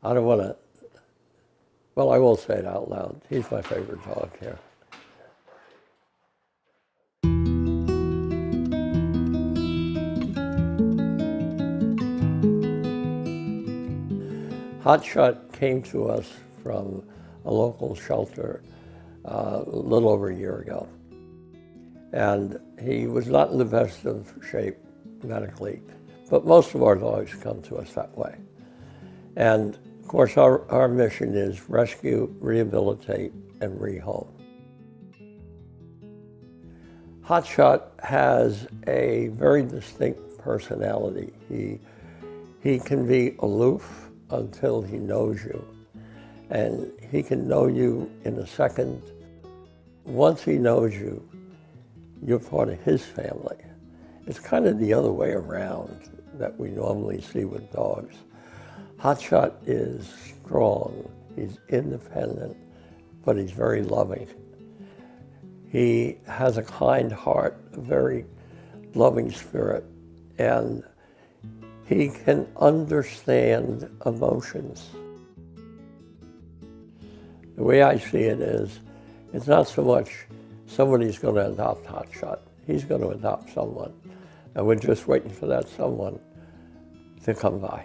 I don't want to, well, I will say it out loud. He's my favorite dog here. Hotshot came to us from a local shelter a little over a year ago. And he was not in the best of shape medically, but most of our dogs come to us that way. And of course, our mission is rescue, rehabilitate, and rehome. Hotshot has a very distinct personality. He can be aloof until he knows you. And he can know you in a second. Once he knows you, you're part of his family. It's kind of the other way around that we normally see with dogs. Hotshot is strong, he's independent, but he's very loving. He has a kind heart, a very loving spirit, and he can understand emotions. The way I see it is, it's not so much somebody's going to adopt Hotshot. He's going to adopt someone. And we're just waiting for that someone to come by.